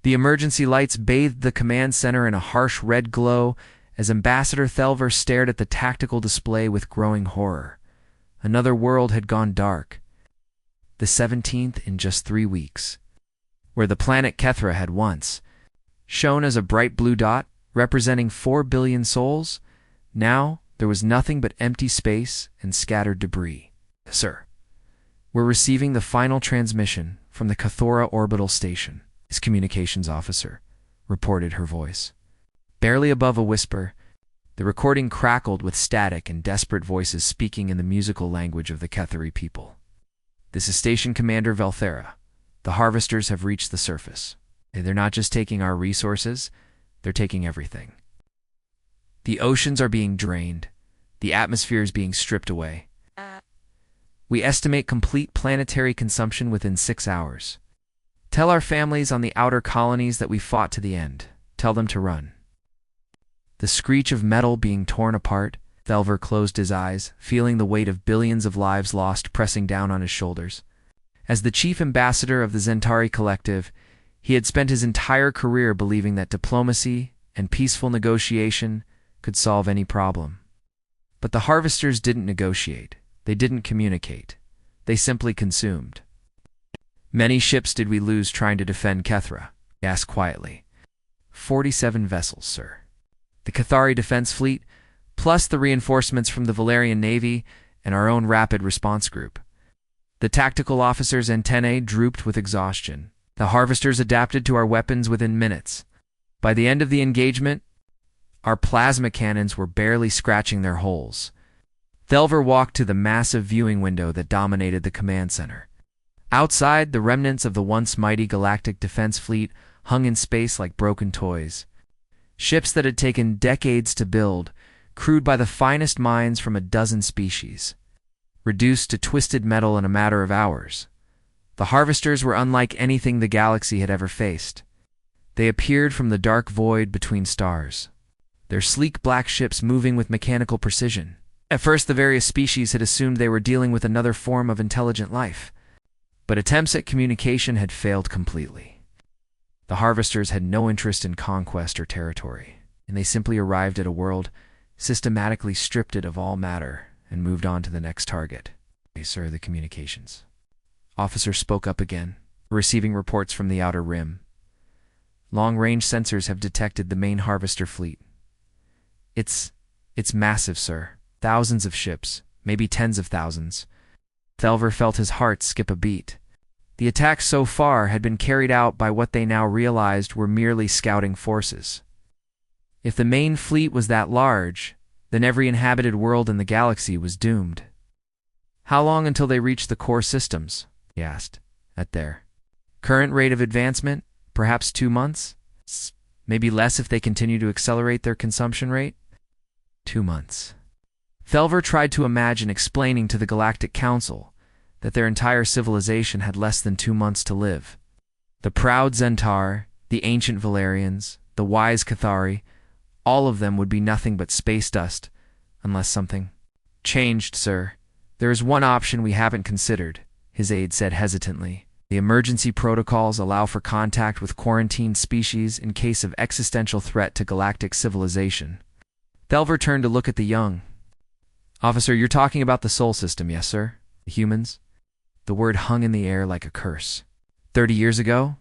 The emergency lights bathed the command center in a harsh red glow as Ambassador Thelver stared at the tactical display with growing horror. Another world had gone dark. The 17th in just 3 weeks. Where the planet Kethra had once shown as a bright blue dot representing 4 billion souls, now there was nothing but empty space and scattered debris. Sir, we're receiving the final transmission from the Cathora Orbital Station, his communications officer reported, her voice barely above a whisper. The recording crackled with static and desperate voices speaking in the musical language of the Kethari people. This is Station Commander Velthera. The harvesters have reached the surface. They're not just taking our resources, they're taking everything. The oceans are being drained. The atmosphere is being stripped away. We estimate complete planetary consumption within 6 hours. Tell our families on the outer colonies that we fought to the end. Tell them to run. The screech of metal being torn apart. Thelver closed his eyes, feeling the weight of billions of lives lost pressing down on his shoulders. As the chief ambassador of the Zentari Collective, he had spent his entire career believing that diplomacy and peaceful negotiation could solve any problem. But the harvesters didn't negotiate. They didn't communicate. They simply consumed. Many ships did we lose trying to defend Kethra? He asked quietly. 47 vessels, sir. The Cathari Defense Fleet, plus the reinforcements from the Valerian Navy and our own rapid response group. The tactical officers' antennae drooped with exhaustion. The harvesters adapted to our weapons within minutes. By the end of the engagement, our plasma cannons were barely scratching their holes. Thelver walked to the massive viewing window that dominated the command center. Outside, the remnants of the once mighty Galactic Defense Fleet hung in space like broken toys. Ships that had taken decades to build, crewed by the finest minds from a dozen species, reduced to twisted metal in a matter of hours. The harvesters were unlike anything the galaxy had ever faced. They appeared from the dark void between stars, their sleek black ships moving with mechanical precision. At first, the various species had assumed they were dealing with another form of intelligent life, but attempts at communication had failed completely. The harvesters had no interest in conquest or territory, and they simply arrived at a world, systematically stripped it of all matter, and moved on to the next target. Sir, the communications officer spoke up again, receiving reports from the outer rim. Long-range sensors have detected the main harvester fleet. It's massive, sir. Thousands of ships, maybe tens of thousands. Thelver felt his heart skip a beat. The attack so far had been carried out by what they now realized were merely scouting forces. If the main fleet was that large, then every inhabited world in the galaxy was doomed. How long until they reached the core systems? He asked. At their current rate of advancement, perhaps 2 months? Maybe less if they continue to accelerate their consumption rate? 2 months. Thelver tried to imagine explaining to the Galactic Council that their entire civilization had less than 2 months to live. The proud Zentar, the ancient Valerians, the wise Cathari, all of them would be nothing but space dust, unless something changed, sir. There is one option we haven't considered, his aide said hesitantly. The emergency protocols allow for contact with quarantined species in case of existential threat to galactic civilization. Thelver turned to look at the young. Officer, you're talking about the Sol System, yes, sir? The humans? The word hung in the air like a curse. 30 years ago,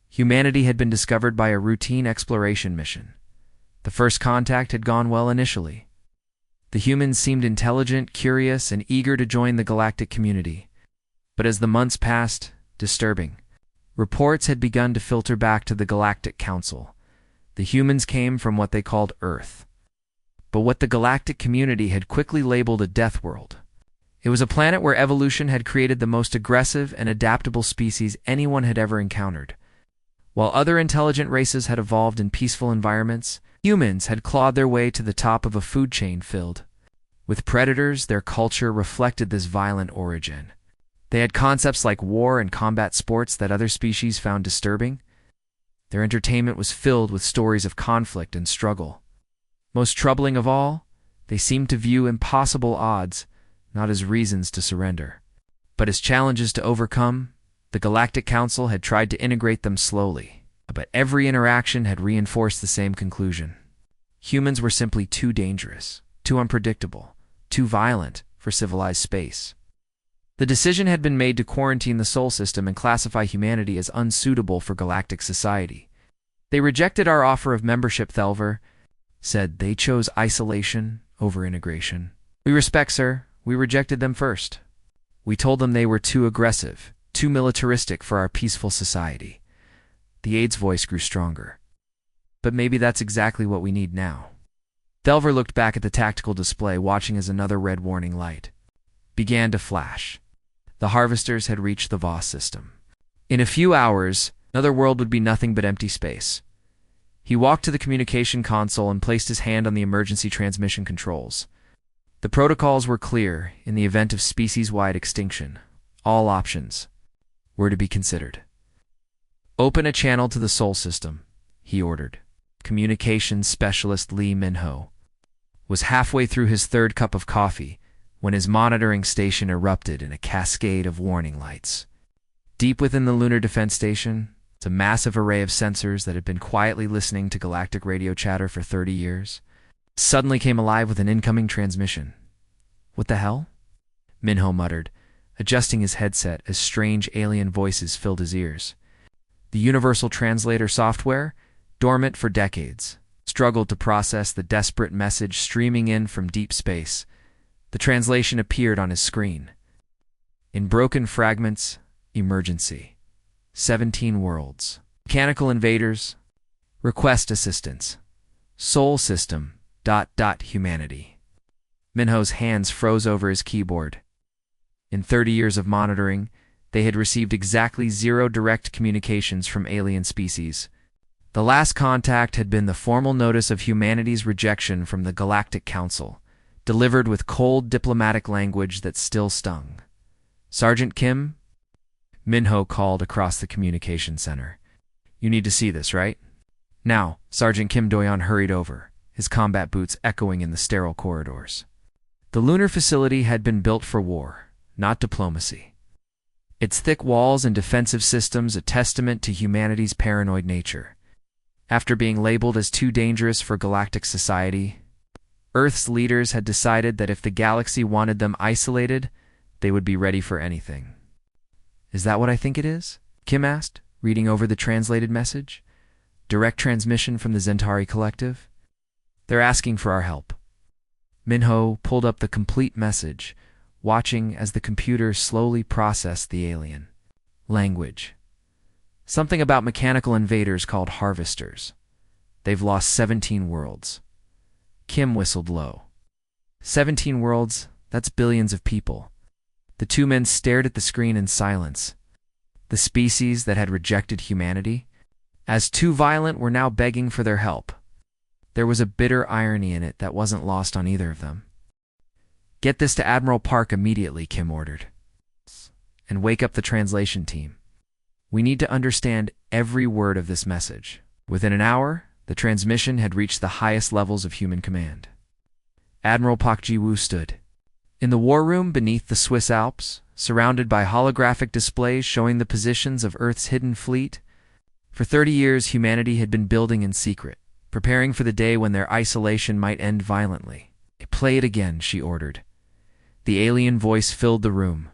humanity had been discovered by a routine exploration mission. The first contact had gone well initially. The humans seemed intelligent, curious, and eager to join the galactic community. But as the months passed, disturbing reports had begun to filter back to the Galactic Council. The humans came from what they called Earth, but what the galactic community had quickly labeled a death world. It was a planet where evolution had created the most aggressive and adaptable species anyone had ever encountered. While other intelligent races had evolved in peaceful environments, humans had clawed their way to the top of a food chain filled with predators. Their culture reflected this violent origin. They had concepts like war and combat sports that other species found disturbing. Their entertainment was filled with stories of conflict and struggle. Most troubling of all, they seemed to view impossible odds not as reasons to surrender, but as challenges to overcome. The Galactic Council had tried to integrate them slowly, But every interaction had reinforced the same conclusion. Humans were simply too dangerous, too unpredictable, too violent for civilized space. The decision had been made to quarantine the Sol system and classify humanity as unsuitable for galactic society. They rejected our offer of membership, Thelver said. They chose isolation over integration. We respect, sir. We rejected them first. We told them they were too aggressive, too militaristic for our peaceful society. The aide's voice grew stronger. But maybe that's exactly what we need now. Thelver looked back at the tactical display, watching as another red warning light began to flash. The harvesters had reached the Voss system. In a few hours, another world would be nothing but empty space. He walked to the communication console and placed his hand on the emergency transmission controls. The protocols were clear. In the event of species-wide extinction, all options were to be considered. Open a channel to the Sol system, he ordered. Communications specialist Lee Minho was halfway through his third cup of coffee when his monitoring station erupted in a cascade of warning lights. Deep within the Lunar Defense Station, a massive array of sensors that had been quietly listening to galactic radio chatter for 30 years suddenly came alive with an incoming transmission. What the hell? Minho muttered, adjusting his headset as strange alien voices filled his ears. The universal translator software, dormant for decades, struggled to process the desperate message streaming in from deep space. The translation appeared on his screen. In broken fragments, emergency. 17 worlds. Mechanical invaders. Request assistance. Sol system. ... Humanity. Minho's hands froze over his keyboard. In 30 years of monitoring, they had received exactly 0 direct communications from alien species. The last contact had been the formal notice of humanity's rejection from the Galactic Council, delivered with cold diplomatic language that still stung. Sergeant Kim? Minho called across the communication center. You need to see this, right? Now, Sergeant Kim Doyon hurried over, his combat boots echoing in the sterile corridors. The lunar facility had been built for war, not diplomacy. Its thick walls and defensive systems a testament to humanity's paranoid nature. After being labeled as too dangerous for galactic society, Earth's leaders had decided that if the galaxy wanted them isolated, they would be ready for anything. Is that what I think it is? Kim asked, reading over the translated message. Direct transmission from the Zentari Collective? They're asking for our help. Minho pulled up the complete message, watching as the computer slowly processed the alien language. Something about mechanical invaders called harvesters. They've lost 17 worlds. Kim whistled low. 17 worlds, that's billions of people. The two men stared at the screen in silence. The species that had rejected humanity, as too violent, were now begging for their help. There was a bitter irony in it that wasn't lost on either of them. Get this to Admiral Park immediately, Kim ordered. And wake up the translation team. We need to understand every word of this message. Within an hour, the transmission had reached the highest levels of human command. Admiral Pak Ji-woo stood in the war room beneath the Swiss Alps, surrounded by holographic displays showing the positions of Earth's hidden fleet. For 30 years, humanity had been building in secret, preparing for the day when their isolation might end violently. Play it again, she ordered. The alien voice filled the room,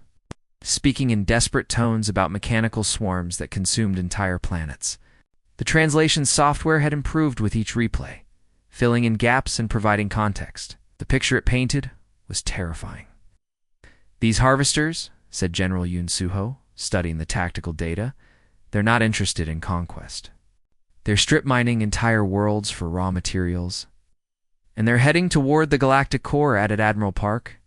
speaking in desperate tones about mechanical swarms that consumed entire planets. The translation software had improved with each replay, filling in gaps and providing context. The picture it painted was terrifying. These harvesters, said General Yoon Suho, studying the tactical data, they're not interested in conquest. They're strip mining entire worlds for raw materials. And they're heading toward the galactic core, added Admiral Park.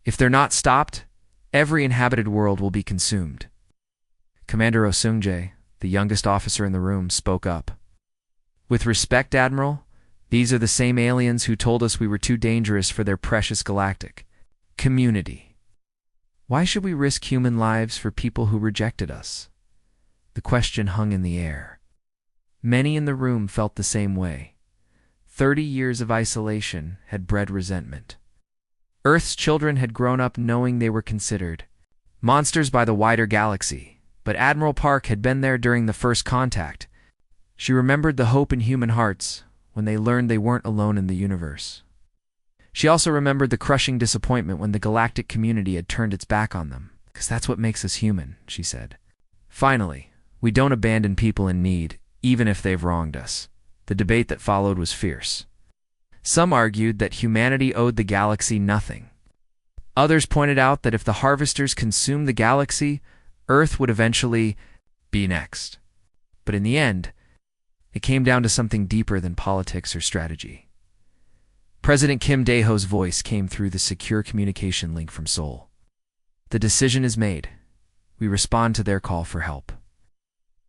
If they're not stopped, every inhabited world will be consumed. Commander Osungjae, the youngest officer in the room, spoke up. With respect, Admiral, these are the same aliens who told us we were too dangerous for their precious galactic community. Why should we risk human lives for people who rejected us? The question hung in the air. Many in the room felt the same way. 30 years of isolation had bred resentment. Earth's children had grown up knowing they were considered monsters by the wider galaxy, but Admiral Park had been there during the first contact. She remembered the hope in human hearts when they learned they weren't alone in the universe. She also remembered the crushing disappointment when the galactic community had turned its back on them. "Because that's what makes us human," she said. "Finally, we don't abandon people in need, even if they've wronged us." The debate that followed was fierce. Some argued that humanity owed the galaxy nothing. Others pointed out that if the harvesters consumed the galaxy, Earth would eventually be next. But in the end, it came down to something deeper than politics or strategy. President Kim Dae-ho's voice came through the secure communication link from Seoul. "The decision is made. We respond to their call for help."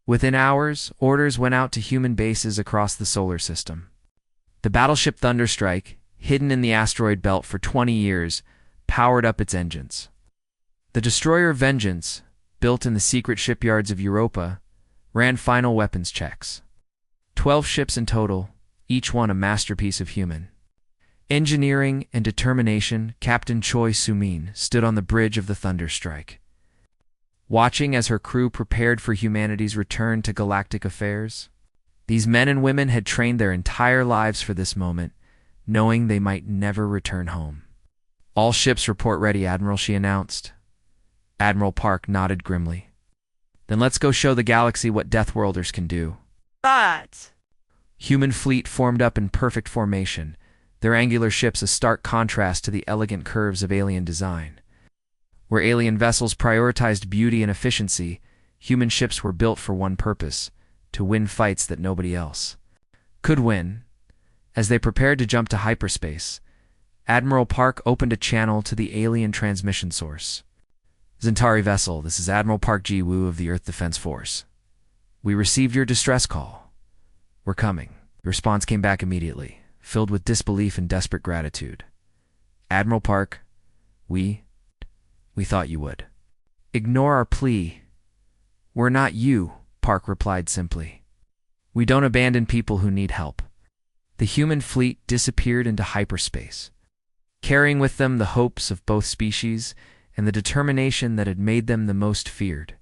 Within hours, orders went out to human bases across the solar system. The battleship Thunderstrike, hidden in the asteroid belt for 20 years, powered up its engines. The destroyer Vengeance, built in the secret shipyards of Europa, ran final weapons checks. 12 ships in total, each one a masterpiece of human engineering and determination. Captain Choi Soo-min stood on the bridge of the Thunderstrike, watching as her crew prepared for humanity's return to galactic affairs. These men and women had trained their entire lives for this moment, knowing they might never return home. "All ships report ready, Admiral," she announced. Admiral Park nodded grimly. "Then let's go show the galaxy what Deathworlders can do." But Human fleet formed up in perfect formation, their angular ships a stark contrast to the elegant curves of alien design. Where alien vessels prioritized beauty and efficiency, human ships were built for one purpose: to win fights that nobody else could win. As they prepared to jump to hyperspace, Admiral Park opened a channel to the alien transmission source. "Zentari vessel, this is Admiral Park Ji-woo of the Earth Defense Force. We received your distress call. We're coming." The response came back immediately, filled with disbelief and desperate gratitude. "Admiral Park, we thought you would." "Ignore our plea. We're not you," Park replied simply. "We don't abandon people who need help." The human fleet disappeared into hyperspace, carrying with them the hopes of both species and the determination that had made them the most feared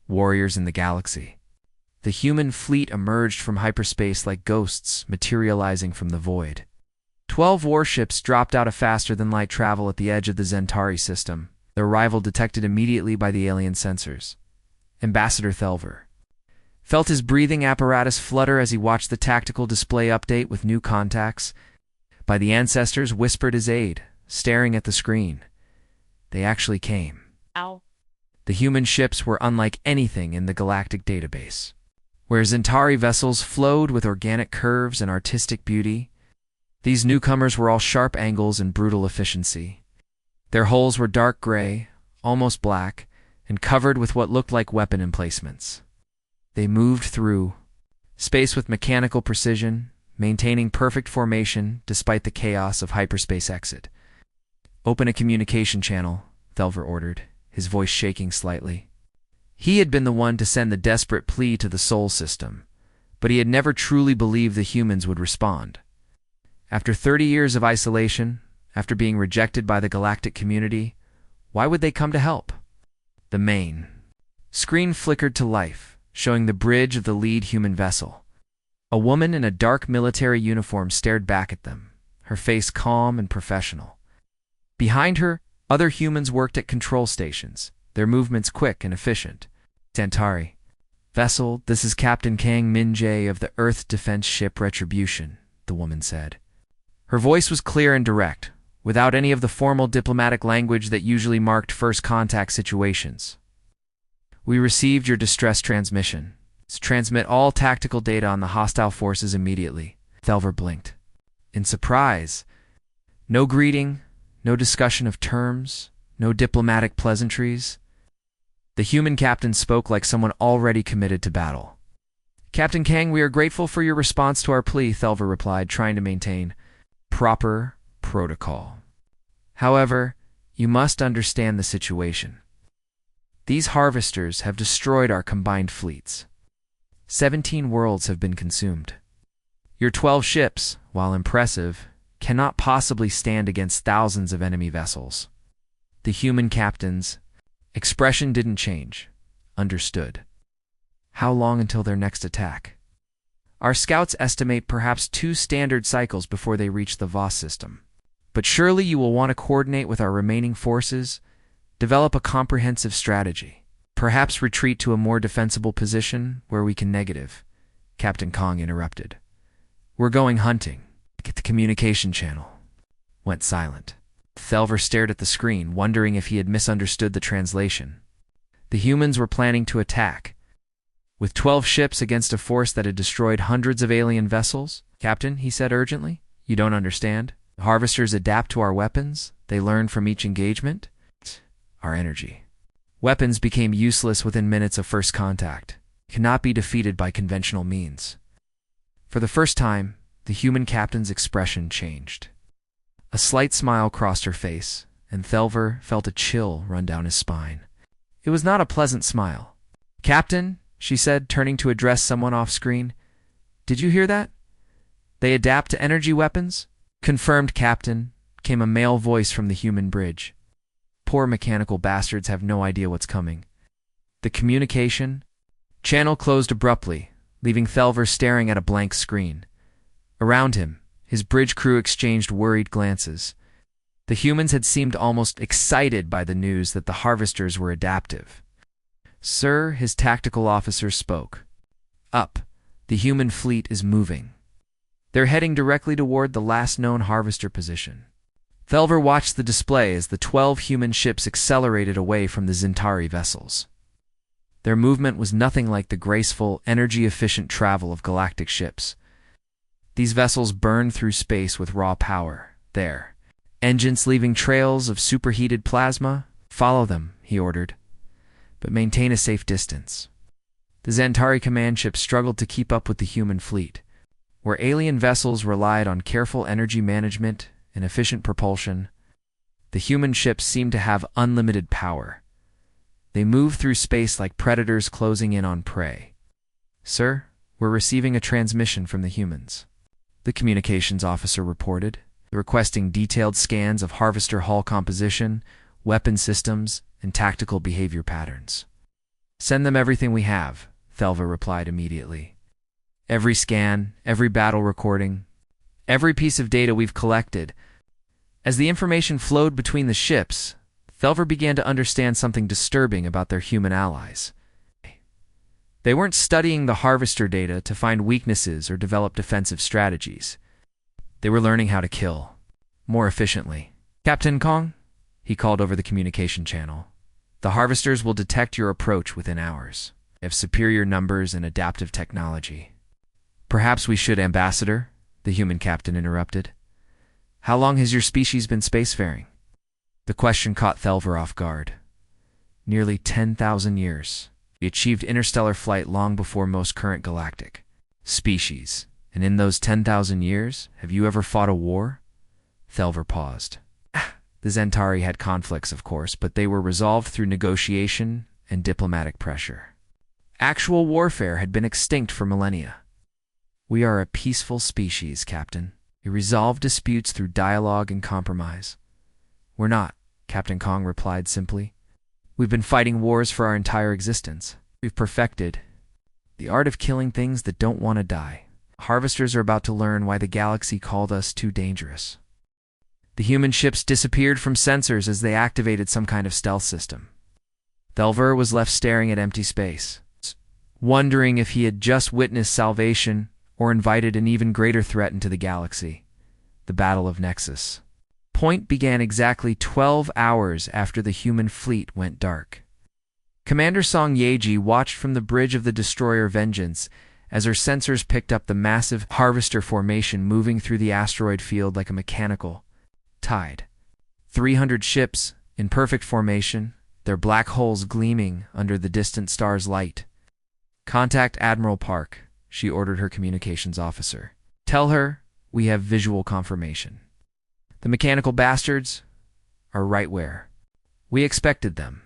warriors in the galaxy. The human fleet emerged from hyperspace like ghosts materializing from the void. 12 warships dropped out of faster-than-light travel at the edge of the Zentari system, their arrival detected immediately by the alien sensors. Ambassador Thelver felt his breathing apparatus flutter as he watched the tactical display update with new contacts. By the ancestors whispered his aide, staring at the screen. They actually came. Ow. The human ships were unlike anything in the galactic database. Where Zentari vessels flowed with organic curves and artistic beauty, these newcomers were all sharp angles and brutal efficiency. Their hulls were dark gray, almost black, and covered with what looked like weapon emplacements. They moved through space with mechanical precision, maintaining perfect formation despite the chaos of hyperspace exit. "Open a communication channel," Thelver ordered, his voice shaking slightly. He had been the one to send the desperate plea to the Sol system, but he had never truly believed the humans would respond. After 30 years of isolation, after being rejected by the galactic community, why would they come to help? The main screen flickered to life, showing the bridge of the lead human vessel. A woman in a dark military uniform stared back at them, her face calm and professional. Behind her, other humans worked at control stations, their movements quick and efficient. "Zentari vessel, this is Captain Kang Min-jae of the Earth Defense Ship Retribution," the woman said. Her voice was clear and direct, without any of the formal diplomatic language that usually marked first contact situations. "We received your distress transmission. Transmit all tactical data on the hostile forces immediately." Thelver blinked in surprise. No greeting, no discussion of terms, no diplomatic pleasantries. The human captain spoke like someone already committed to battle. "Captain Kang, we are grateful for your response to our plea," Thelver replied, trying to maintain proper protocol. "However, you must understand the situation. These harvesters have destroyed our combined fleets. 17 worlds have been consumed. Your 12 ships, while impressive, cannot possibly stand against thousands of enemy vessels." The human captain's expression didn't change. Understood. "How long until their next attack?" Our scouts estimate perhaps 2 standard cycles before they reach the Voss system. But surely you will want to coordinate with our remaining forces, develop a comprehensive strategy. Perhaps retreat to a more defensible position where we can negative. Captain Kong interrupted. We're going hunting. Get the communication channel. Went silent. Thelver stared at the screen, wondering if he had misunderstood the translation. The humans were planning to attack. With 12 ships against a force that had destroyed hundreds of alien vessels? Captain, he said urgently, you don't understand? The harvesters adapt to our weapons. They learn from each engagement. Our energy. Weapons became useless within minutes of first contact. Cannot be defeated by conventional means. For the first time, the human captain's expression changed. A slight smile crossed her face, and Thelver felt a chill run down his spine. It was not a pleasant smile. Captain, she said, turning to address someone off-screen, did you hear that? They adapt to energy weapons? Confirmed, Captain, came a male voice from the human bridge. Poor mechanical bastards have no idea what's coming. The communication channel closed abruptly, leaving Thelver staring at a blank screen. Around him, his bridge crew exchanged worried glances. The humans had seemed almost excited by the news that the harvesters were adaptive. Sir, his tactical officer spoke. Up. The human fleet is moving. They're heading directly toward the last known harvester position. Thelver watched the display as the 12 human ships accelerated away from the Zintari vessels. Their movement was nothing like the graceful, energy-efficient travel of galactic ships. These vessels burned through space with raw power. There. Engines leaving trails of superheated plasma? Follow them, he ordered. But maintain a safe distance. The Zantari command ships struggled to keep up with the human fleet. Where alien vessels relied on careful energy management and efficient propulsion, the human ships seemed to have unlimited power. They moved through space like predators closing in on prey. Sir, we're receiving a transmission from the humans. The communications officer reported, requesting detailed scans of harvester hull composition, weapon systems, and tactical behavior patterns. Send them everything we have, Thelver replied immediately. Every scan, every battle recording, every piece of data we've collected. As the information flowed between the ships, Thelver began to understand something disturbing about their human allies. They weren't studying the harvester data to find weaknesses or develop defensive strategies. They were learning how to kill, more efficiently. Captain Kong, he called over the communication channel, the harvesters will detect your approach within hours. They have superior numbers and adaptive technology. Perhaps we should, Ambassador, the human captain interrupted. How long has your species been spacefaring? The question caught Thelver off guard. Nearly 10,000 years. We achieved interstellar flight long before most current galactic species. And in those 10,000 years, have you ever fought a war? Thelver paused. The Zantari had conflicts, of course, but they were resolved through negotiation and diplomatic pressure. Actual warfare had been extinct for millennia. We are a peaceful species, Captain. We resolve disputes through dialogue and compromise. We're not, Captain Kong replied simply. We've been fighting wars for our entire existence. We've perfected the art of killing things that don't want to die. Harvesters are about to learn why the galaxy called us too dangerous. The human ships disappeared from sensors as they activated some kind of stealth system. Thelver was left staring at empty space, wondering if he had just witnessed salvation or invited an even greater threat into the galaxy, the Battle of Nexus. Point began exactly 12 hours after the human fleet went dark. Commander Song Yeji watched from the bridge of the destroyer Vengeance as her sensors picked up the massive harvester formation moving through the asteroid field like a mechanical tide. 300 ships, in perfect formation, their black holes gleaming under the distant star's light. Contact Admiral Park, she ordered her communications officer. Tell her we have visual confirmation. The mechanical bastards are right where we expected them.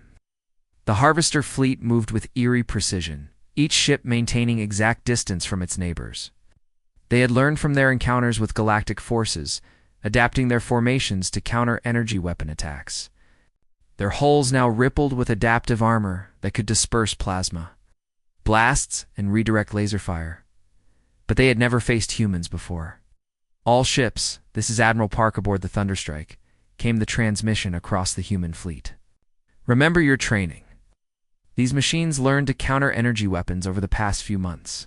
The harvester fleet moved with eerie precision, each ship maintaining exact distance from its neighbors. They had learned from their encounters with galactic forces, adapting their formations to counter energy weapon attacks. Their hulls now rippled with adaptive armor that could disperse plasma, blasts, and redirect laser fire. but they had never faced humans before. All ships, this is Admiral Park aboard the Thunderstrike, came the transmission across the human fleet. Remember your training. These machines learned to counter energy weapons over the past few months.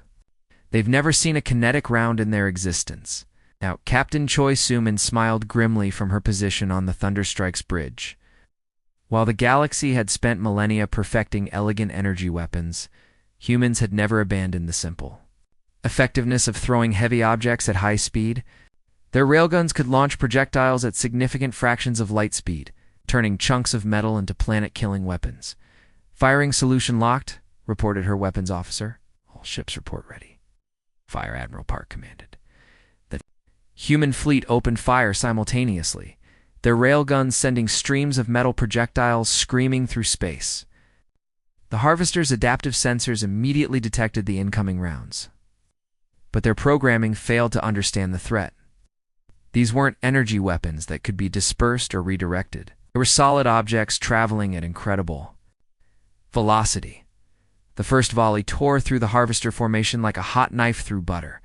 They've never seen a kinetic round in their existence. Now, Captain Choi Suman smiled grimly from her position on the Thunderstrike's bridge. While the galaxy had spent millennia perfecting elegant energy weapons, humans had never abandoned the simple effectiveness of throwing heavy objects at high speed. Their railguns could launch projectiles at significant fractions of light speed, turning chunks of metal into planet-killing weapons. "Firing solution locked," reported her weapons officer. "All ships report ready." Fire, Admiral Park commanded. The human fleet opened fire simultaneously, their railguns sending streams of metal projectiles screaming through space. The Harvester's adaptive sensors immediately detected the incoming rounds, but their programming failed to understand the threat. These weren't energy weapons that could be dispersed or redirected. They were solid objects traveling at incredible velocity. The first volley tore through the Harvester formation like a hot knife through butter.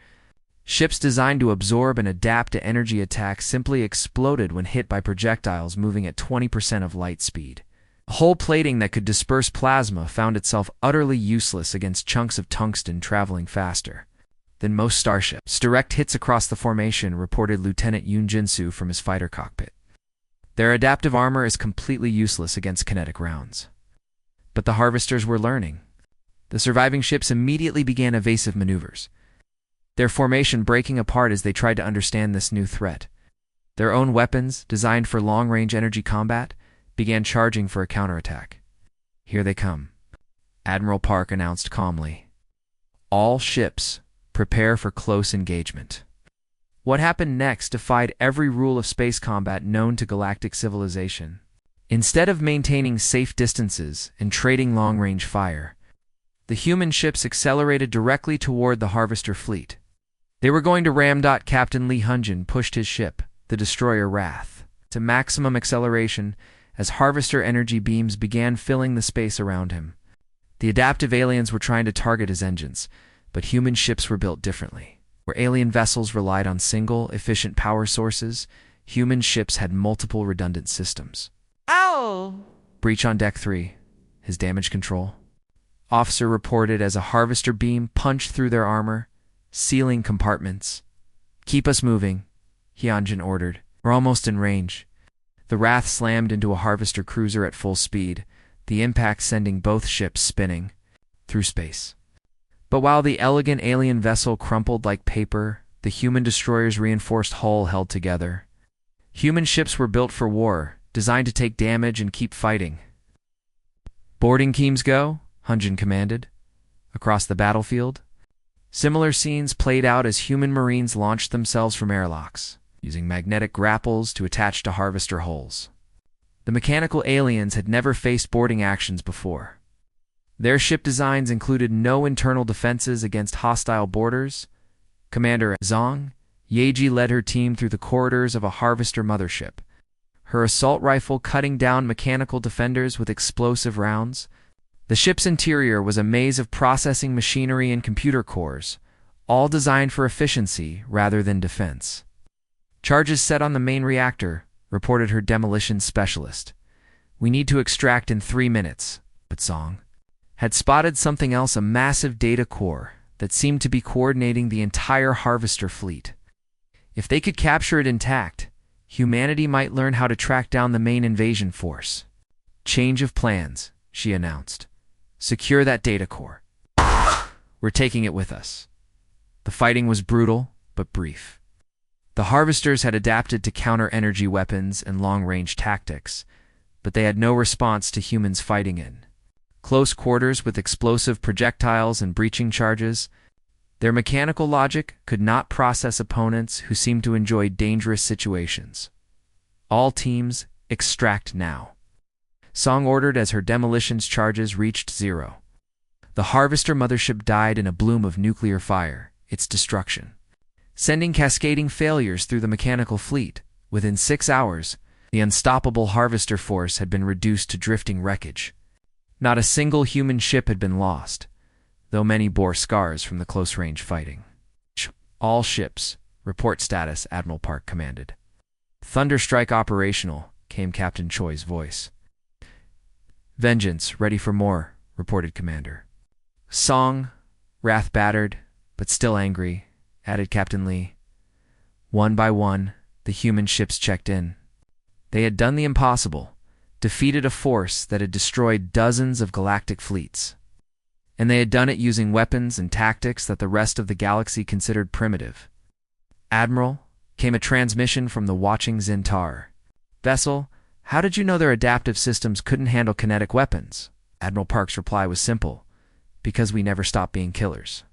Ships designed to absorb and adapt to energy attacks simply exploded when hit by projectiles moving at 20% of light speed. A hull plating that could disperse plasma found itself utterly useless against chunks of tungsten traveling faster than most starships. "Direct hits across the formation," reported Lieutenant Yoon Jin-soo from his fighter cockpit. "Their adaptive armor is completely useless against kinetic rounds." But the Harvesters were learning. The surviving ships immediately began evasive maneuvers, their formation breaking apart as they tried to understand this new threat. Their own weapons, designed for long-range energy combat, began charging for a counterattack. "Here they come," Admiral Park announced calmly. "All ships, prepare for close engagement." What happened next defied every rule of space combat known to galactic civilization. Instead of maintaining safe distances and trading long-range fire, the human ships accelerated directly toward the Harvester fleet. They were going to ram. Captain Lee Hunjin pushed his ship, the destroyer Wrath, to maximum acceleration as Harvester energy beams began filling the space around him. The adaptive aliens were trying to target his engines, but human ships were built differently. Where alien vessels relied on single, efficient power sources, human ships had multiple redundant systems. "Ow!" "Breach on Deck 3. His damage control," officer reported as a Harvester beam punched through their armor, sealing compartments. "Keep us moving," Hyunjin ordered. "We're almost in range." The Wrath slammed into a Harvester cruiser at full speed, the impact sending both ships spinning through space. But while the elegant alien vessel crumpled like paper, the human destroyer's reinforced hull held together. Human ships were built for war, designed to take damage and keep fighting. "Boarding teams go," Hunjin commanded. Across the battlefield, similar scenes played out as human marines launched themselves from airlocks, using magnetic grapples to attach to Harvester hulls. The mechanical aliens had never faced boarding actions before. Their ship designs included no internal defenses against hostile boarders. Commander Zhang Yeji led her team through the corridors of a Harvester mothership, her assault rifle cutting down mechanical defenders with explosive rounds. The ship's interior was a maze of processing machinery and computer cores, all designed for efficiency rather than defense. "Charges set on the main reactor," reported her demolition specialist. "We need to extract in 3 minutes." But Zhang had spotted something else, a massive data core that seemed to be coordinating the entire Harvester fleet. If they could capture it intact, humanity might learn how to track down the main invasion force. "Change of plans," she announced. "Secure that data core. We're taking it with us." The fighting was brutal, but brief. The Harvesters had adapted to counter energy weapons and long-range tactics, but they had no response to humans fighting in close quarters with explosive projectiles and breaching charges. Their mechanical logic could not process opponents who seemed to enjoy dangerous situations. "All teams, extract now," Song ordered as her demolitions charges reached 0. The Harvester mothership died in a bloom of nuclear fire, its destruction sending cascading failures through the mechanical fleet. Within 6 hours, the unstoppable Harvester force had been reduced to drifting wreckage. Not a single human ship had been lost, though many bore scars from the close-range fighting. All ships, report status, Admiral Park commanded. Thunderstrike operational, came Captain Choi's voice. Vengeance, ready for more, reported Commander. Song, wrath battered, but still angry, added Captain Lee. One by one, the human ships checked in. They had done the impossible, defeated a force that had destroyed dozens of galactic fleets. And they had done it using weapons and tactics that the rest of the galaxy considered primitive. Admiral, came a transmission from the watching Zintar. Vessel, how did you know their adaptive systems couldn't handle kinetic weapons? Admiral Park's reply was simple. Because we never stopped being killers.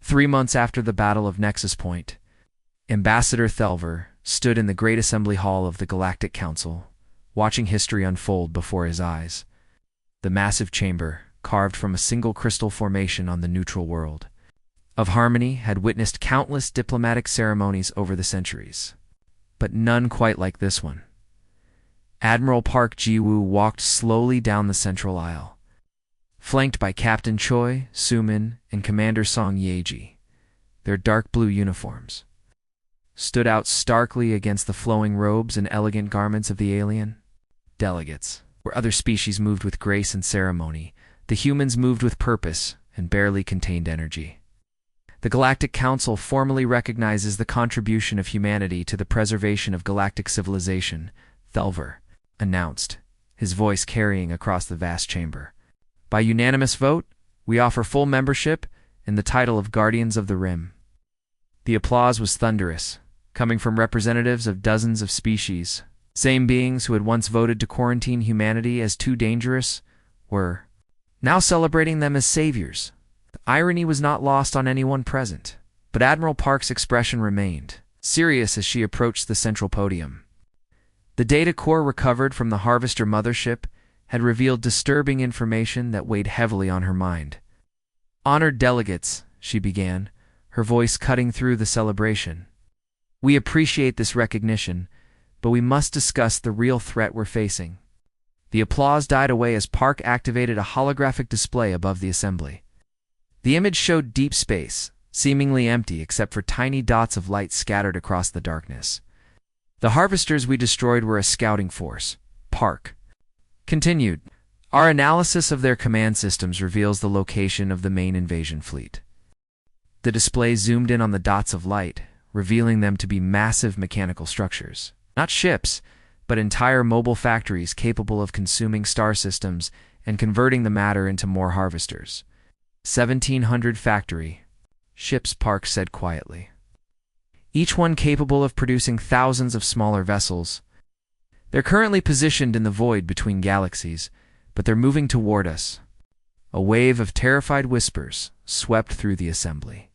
3 months after the Battle of Nexus Point, Ambassador Thelver stood in the Great Assembly Hall of the Galactic Council, watching history unfold before his eyes. The massive chamber, carved from a single crystal formation on the neutral world of Harmony, had witnessed countless diplomatic ceremonies over the centuries, but none quite like this one. Admiral Park Ji-woo walked slowly down the central aisle, flanked by Captain Choi, Sumin, and Commander Song Yeji. Their dark blue uniforms stood out starkly against the flowing robes and elegant garments of the alien delegates. Where other species moved with grace and ceremony, the humans moved with purpose and barely contained energy. The Galactic Council formally recognizes the contribution of humanity to the preservation of galactic civilization, Thelver announced, his voice carrying across the vast chamber. By unanimous vote, we offer full membership and the title of Guardians of the Rim. The applause was thunderous, coming from representatives of dozens of species. Same beings who had once voted to quarantine humanity as too dangerous were now celebrating them as saviors. The irony was not lost on anyone present, but Admiral Park's expression remained serious as she approached the central podium. The data core recovered from the Harvester mothership had revealed disturbing information that weighed heavily on her mind. Honored delegates, she began, her voice cutting through the celebration. We appreciate this recognition, but we must discuss the real threat we're facing. The applause died away as Park activated a holographic display above the assembly. The image showed deep space, seemingly empty except for tiny dots of light scattered across the darkness. The harvesters we destroyed were a scouting force, Park continued. Our analysis of their command systems reveals the location of the main invasion fleet. The display zoomed in on the dots of light, revealing them to be massive mechanical structures. Not ships, but entire mobile factories capable of consuming star systems and converting the matter into more harvesters. 1,700 factory ships, Park said quietly. Each one capable of producing thousands of smaller vessels. They're currently positioned in the void between galaxies, but they're moving toward us. A wave of terrified whispers swept through the assembly.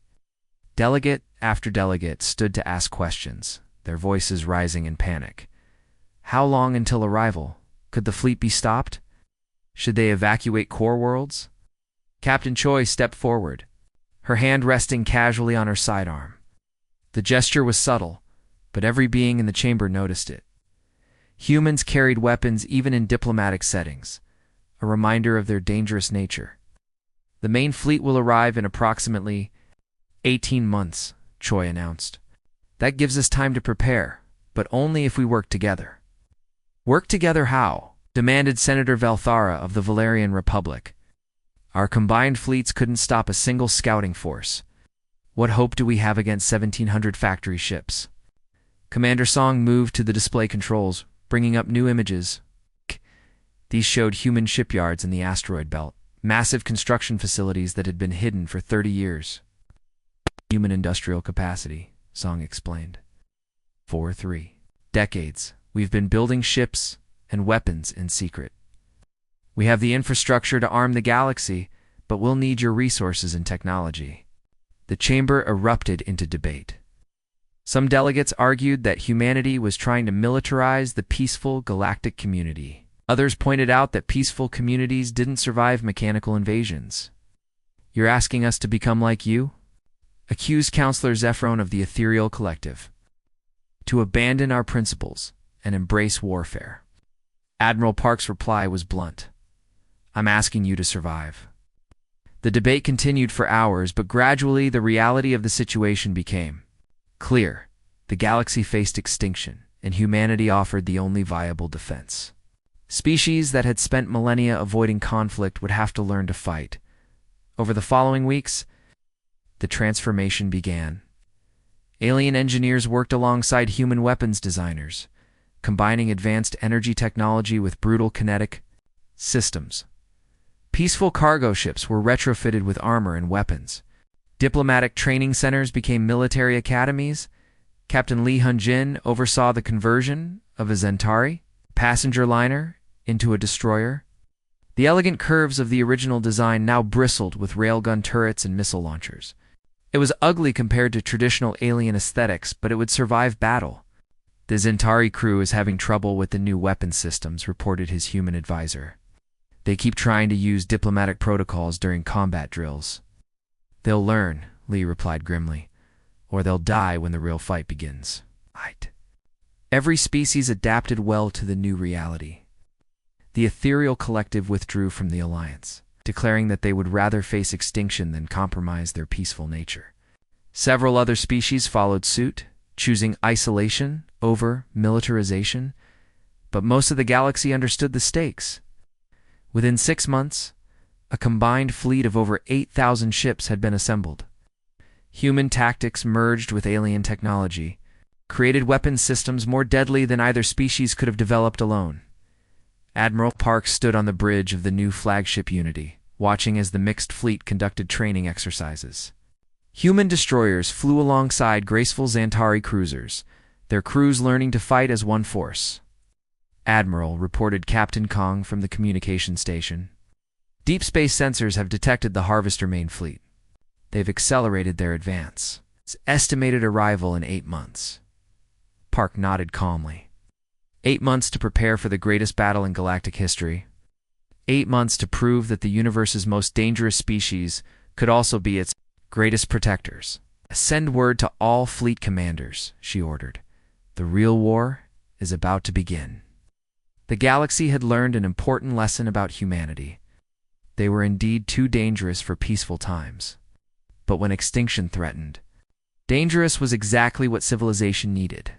Delegate after delegate stood to ask questions, their voices rising in panic. How long until arrival? Could the fleet be stopped? Should they evacuate core worlds? Captain Choi stepped forward, her hand resting casually on her sidearm. The gesture was subtle, but every being in the chamber noticed it. Humans carried weapons even in diplomatic settings, a reminder of their dangerous nature. The main fleet will arrive in approximately 18 months, Choi announced. That gives us time to prepare, but only if we work together. Work together how? Demanded Senator Velthara of the Valerian Republic. Our combined fleets couldn't stop a single scouting force. What hope do we have against 1,700 factory ships? Commander Song moved to the display controls, bringing up new images. These showed human shipyards in the asteroid belt, massive construction facilities that had been hidden for 30 years. Human industrial capacity, Song explained. For 3 decades, we've been building ships and weapons in secret. We have the infrastructure to arm the galaxy, but we'll need your resources and technology. The chamber erupted into debate. Some delegates argued that humanity was trying to militarize the peaceful galactic community. Others pointed out that peaceful communities didn't survive mechanical invasions. You're asking us to become like you? Accused Counselor Zephron of the Ethereal Collective. To abandon our principles and embrace warfare. Admiral Park's reply was blunt. I'm asking you to survive. The debate continued for hours, but gradually the reality of the situation became Clear. The galaxy faced extinction, and humanity offered the only viable defense. Species that had spent millennia avoiding conflict would have to learn to fight. Over the following weeks, the transformation began. Alien engineers worked alongside human weapons designers, combining advanced energy technology with brutal kinetic systems. Peaceful cargo ships were retrofitted with armor and weapons. Diplomatic training centers became military academies. Captain Lee Hun-jin oversaw the conversion of a Zentari passenger liner into a destroyer. The elegant curves of the original design now bristled with railgun turrets and missile launchers. It was ugly compared to traditional alien aesthetics, but it would survive battle. The Zentari crew is having trouble with the new weapon systems, reported his human advisor. They keep trying to use diplomatic protocols during combat drills. They'll learn, Lee replied grimly, or they'll die when the real fight begins. Every species adapted well to the new reality. The ethereal collective withdrew from the alliance, declaring that they would rather face extinction than compromise their peaceful nature. Several other species followed suit, choosing isolation over militarization, but most of the galaxy understood the stakes. Within 6 months, a combined fleet of over 8,000 ships had been assembled. Human tactics merged with alien technology, created weapons systems more deadly than either species could have developed alone. Admiral Park stood on the bridge of the new flagship Unity, watching as the mixed fleet conducted training exercises. Human destroyers flew alongside graceful Zantari cruisers, their crews learning to fight as one force. Admiral, reported Captain Kong from the communication station. Deep space sensors have detected the Harvester main fleet. They've accelerated their advance. Its estimated arrival in 8 months. Park nodded calmly. 8 months to prepare for the greatest battle in galactic history. 8 months to prove that the universe's most dangerous species could also be its greatest protectors. Send word to all fleet commanders, she ordered. The real war is about to begin. The galaxy had learned an important lesson about humanity. They were indeed too dangerous for peaceful times. But when extinction threatened, dangerous was exactly what civilization needed.